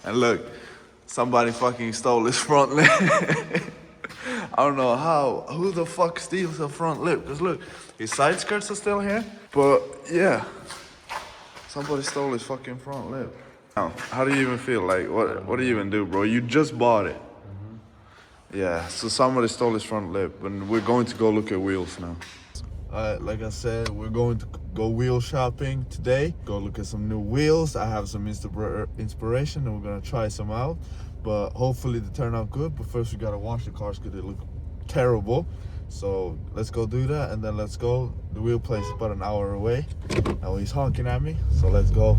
And look, somebody fucking stole his front lip. I don't know how. Who the fuck steals a front lip? Because look, his side skirts are still here. But yeah, somebody stole his fucking front lip. How do you even feel? Like, what do you even do, bro? You just bought it. Yeah, so somebody stole his front lip, and we're going to go look at wheels now. Like I said, we're going to go wheel shopping today. Go look at some new wheels. I have some inspiration, and we're gonna try some out. But hopefully they turn out good. But first we gotta wash the cars because they look terrible. So let's go do that, and then let's go. The wheel place is about an hour away. Now he's honking at me, so let's go.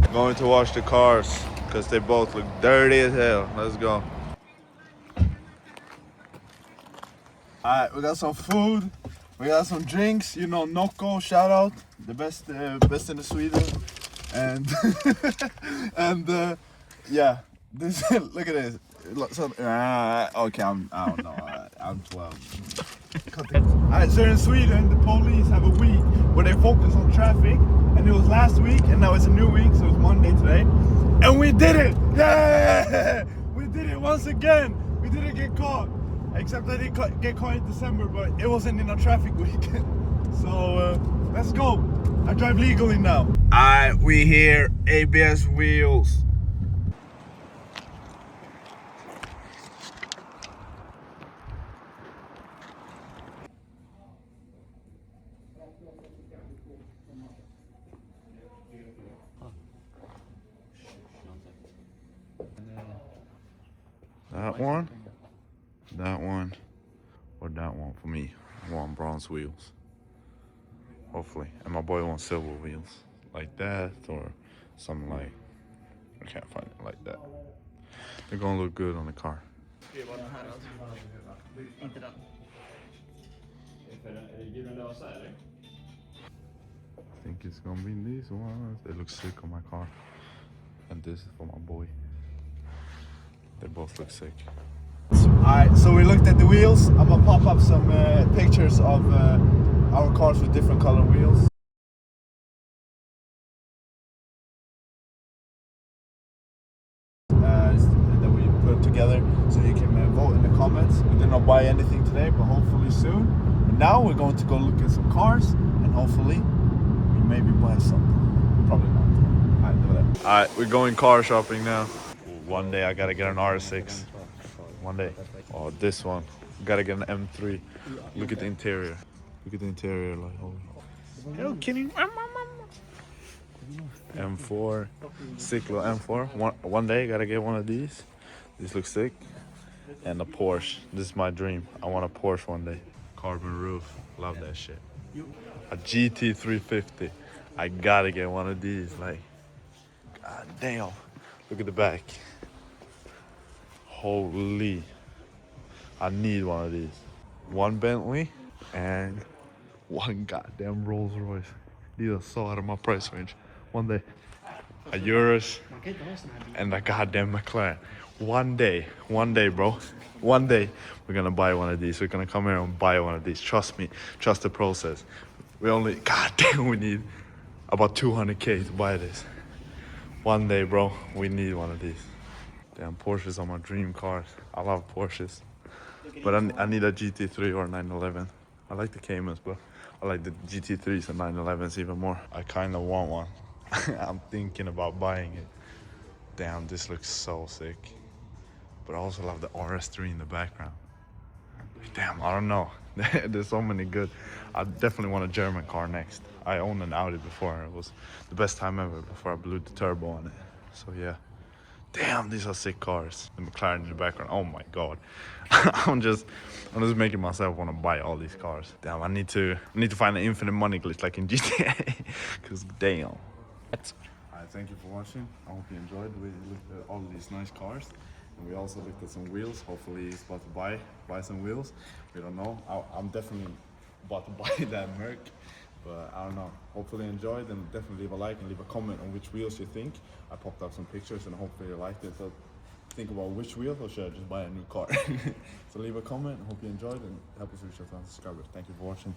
I'm going to wash the cars because they both look dirty as hell. Let's go. Alright, we got some food, we got some drinks, you know, Nocco, shout out, the best in the Sweden, and and yeah, this look at this. Okay, I don't know, I'm 12. Alright, so in Sweden, the police have a week where they focus on traffic, and it was last week, and now it's a new week, so it's Monday today, and we did it! Yeah, we did it once again. We didn't get caught. Except I didn't get caught in December, but it wasn't in a traffic week. So let's go. I drive legally now. Alright, we here, ABS wheels. That one, or that one for me. I want bronze wheels, hopefully. And my boy wants silver wheels, like that, or something like, I can't find it like that. They're gonna look good on the car. I think it's gonna be these ones. They look sick on my car. And this is for my boy. They both look sick. Alright, so we looked at the wheels. I'm gonna pop up some pictures of our cars with different color wheels. That we put together, so you can vote in the comments. We did not buy anything today, but hopefully soon. But now we're going to go look at some cars, and hopefully we maybe buy something. Probably not. Alright, do that. Alright, we're going car shopping now. One day I gotta get an R6. One day. Oh, this one. Gotta get an M3. Look at the interior. Look at the interior, like, holy. Hello, kidding. M4, Ciclo M4. One day, gotta get one of these. These look sick. And a Porsche. This is my dream. I want a Porsche one day. Carbon roof. Love that shit. A GT350. I gotta get one of these. Like, god damn. Look at the back. Holy. I need one of these. One Bentley and one goddamn Rolls Royce. These are so out of my price range. One day. A Urus and a goddamn McLaren. One day, bro. One day we're gonna buy one of these. We're gonna come here and buy one of these. Trust me. Trust the process. We only, goddamn, we need about 200K to buy this. One day, bro, we need one of these. Damn, Porsches are my dream cars. I love Porsches. But I need a GT3 or a 911. I like the Caymans, but I like the GT3s and 911s even more. I kind of want one. I'm thinking about buying it. Damn, this looks so sick. But I also love the RS3 in the background. Damn, I don't know. There's so many good. I definitely want a German car next. I owned an Audi before. It was the best time ever before I blew the turbo on it. So yeah. Damn, these are sick cars. The McLaren in the background. Oh my god. I'm just making myself want to buy all these cars. Damn, I need to find an infinite money glitch like in GTA. Cause damn. Alright, thank you for watching. I hope you enjoyed. We looked at all of these nice cars. And we also looked at some wheels. Hopefully he's about to buy some wheels. We don't know. I'm definitely about to buy that Merc. But I don't know. Hopefully you enjoyed, and definitely leave a like and leave a comment on which wheels you think. I popped up some pictures and hopefully you liked it. So think about which wheel, or should I just buy a new car? So leave a comment. I hope you enjoyed and help us reach 1,000 subscribers. Thank you for watching.